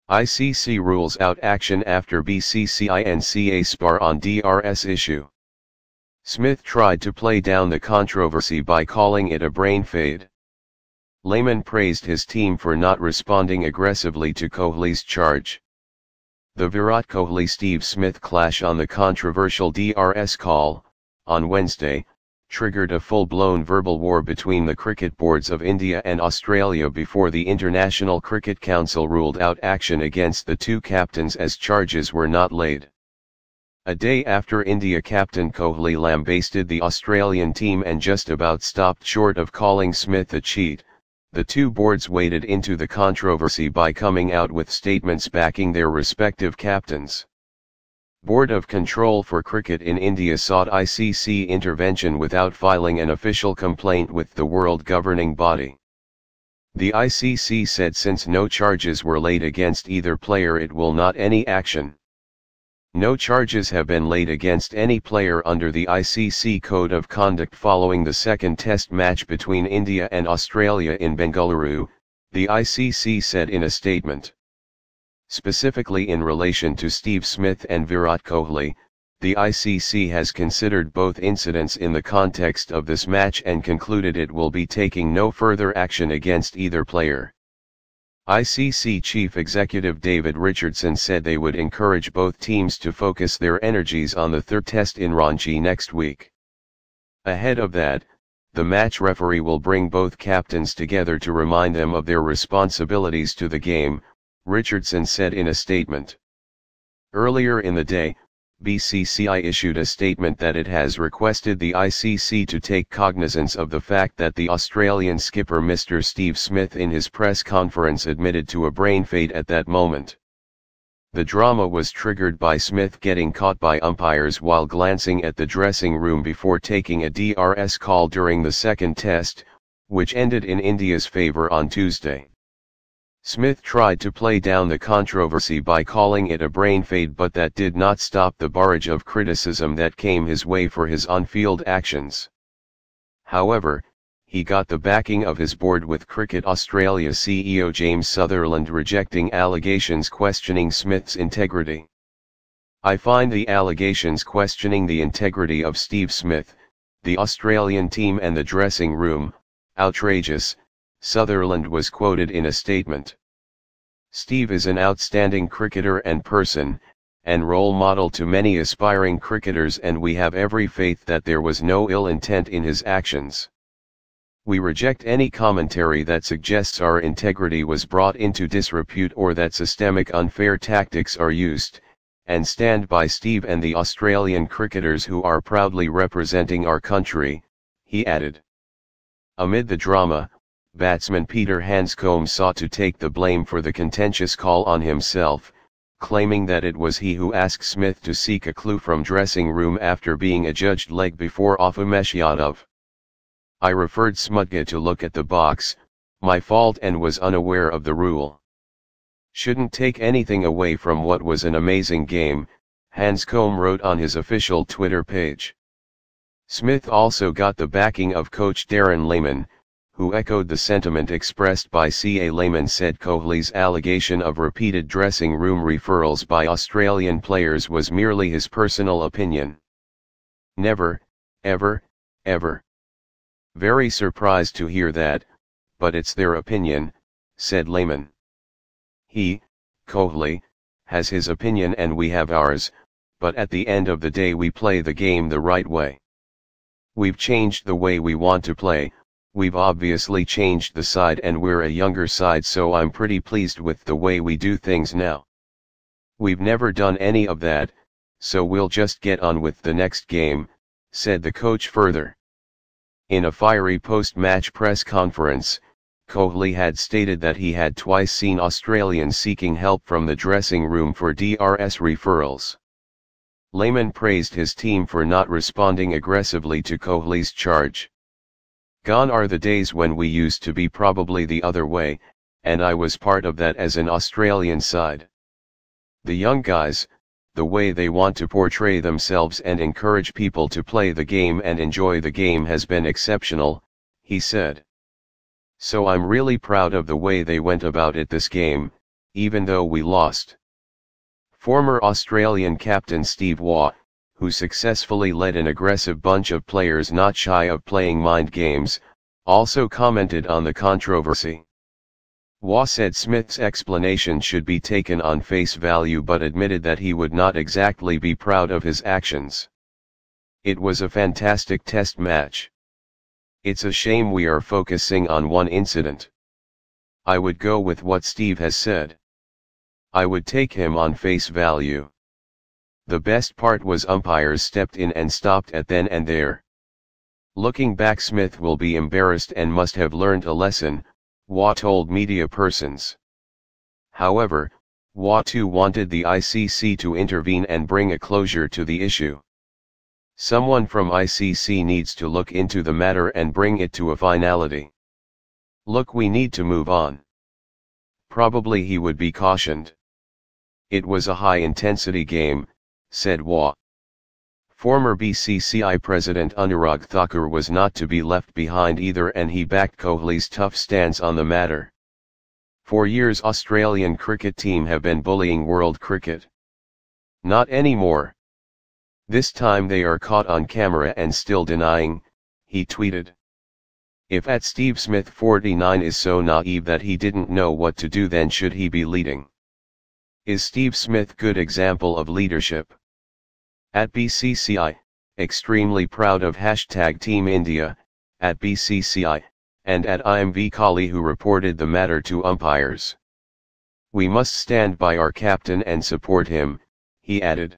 ICC rules out action after BCCI and CA spar on DRS issue. Smith tried to play down the controversy by calling it a brain fade. Lehmann praised his team for not responding aggressively to Kohli's charge. The Virat Kohli-Steve Smith clash on the controversial DRS call, on Wednesday, triggered a full-blown verbal war between the cricket boards of India and Australia before the International Cricket Council ruled out action against the two captains as charges were not laid. A day after India captain Kohli lambasted the Australian team and just about stopped short of calling Smith a cheat, the two boards waded into the controversy by coming out with statements backing their respective captains. Board of Control for Cricket in India sought ICC intervention without filing an official complaint with the world governing body. The ICC said since no charges were laid against either player it will not any action. No charges have been laid against any player under the ICC Code of Conduct following the second test match between India and Australia in Bengaluru, the ICC said in a statement. Specifically in relation to Steve Smith and Virat Kohli, the ICC has considered both incidents in the context of this match and concluded it will be taking no further action against either player. ICC Chief Executive David Richardson said they would encourage both teams to focus their energies on the third test in Ranchi next week. Ahead of that, the match referee will bring both captains together to remind them of their responsibilities to the game, Richardson said in a statement. Earlier in the day, BCCI issued a statement that it has requested the ICC to take cognizance of the fact that the Australian skipper Mr. Steve Smith in his press conference admitted to a brain fade at that moment. The drama was triggered by Smith getting caught by umpires while glancing at the dressing room before taking a DRS call during the second test, which ended in India's favour on Tuesday. Smith tried to play down the controversy by calling it a brain fade, but that did not stop the barrage of criticism that came his way for his on-field actions. However, he got the backing of his board, with Cricket Australia CEO James Sutherland rejecting allegations questioning Smith's integrity. "I find the allegations questioning the integrity of Steve Smith, the Australian team and the dressing room, outrageous," Sutherland was quoted in a statement. "Steve is an outstanding cricketer and person, and role model to many aspiring cricketers, and we have every faith that there was no ill intent in his actions. We reject any commentary that suggests our integrity was brought into disrepute or that systemic unfair tactics are used, and stand by Steve and the Australian cricketers who are proudly representing our country," he added. Amid the drama, batsman Peter Hanscombe sought to take the blame for the contentious call on himself, claiming that it was he who asked Smith to seek a clue from dressing room after being adjudged leg before off Umesh Yadav. "I referred Smudge to look at the box, my fault, and was unaware of the rule. Shouldn't take anything away from what was an amazing game," Hanscombe wrote on his official Twitter page. Smith also got the backing of coach Darren Lehmann, who echoed the sentiment expressed by CA. Lehmann said Kohli's allegation of repeated dressing room referrals by Australian players was merely his personal opinion. "Never, ever, ever. Very surprised to hear that, but it's their opinion," said Lehmann. "He, Kohli, has his opinion and we have ours, but at the end of the day we play the game the right way. We've changed the way we want to play. We've obviously changed the side and we're a younger side, so I'm pretty pleased with the way we do things now. We've never done any of that, so we'll just get on with the next game," said the coach further. In a fiery post-match press conference, Kohli had stated that he had twice seen Australians seeking help from the dressing room for DRS referrals. Lehmann praised his team for not responding aggressively to Kohli's charge. "Gone are the days when we used to be probably the other way, and I was part of that as an Australian side. The young guys, the way they want to portray themselves and encourage people to play the game and enjoy the game has been exceptional," he said. "So I'm really proud of the way they went about it this game," even though we lost. Former Australian captain Steve Waugh, who successfully led an aggressive bunch of players not shy of playing mind games, also commented on the controversy. Waugh said Smith's explanation should be taken on face value but admitted that he would not exactly be proud of his actions. It was a fantastic test match. It's a shame we are focusing on one incident. I would go with what Steve has said. I would take him on face value. The best part was umpires stepped in and stopped it then and there. Looking back, Smith will be embarrassed and must have learned a lesson, Waugh told media persons. However, Waugh too wanted the ICC to intervene and bring a closure to the issue. Someone from ICC needs to look into the matter and bring it to a finality. Look, we need to move on. Probably he would be cautioned. It was a high-intensity game, said Waugh. Former BCCI President Anurag Thakur was not to be left behind either, and he backed Kohli's tough stance on the matter. For years Australian cricket team have been bullying world cricket. Not anymore. This time they are caught on camera and still denying, he tweeted. If at Steve Smith 49 is so naive that he didn't know what to do, then should he be leading? Is Steve Smith good example of leadership? At BCCI, extremely proud of #Team India, at BCCI, and at IMV Kohli, who reported the matter to umpires. We must stand by our captain and support him, he added.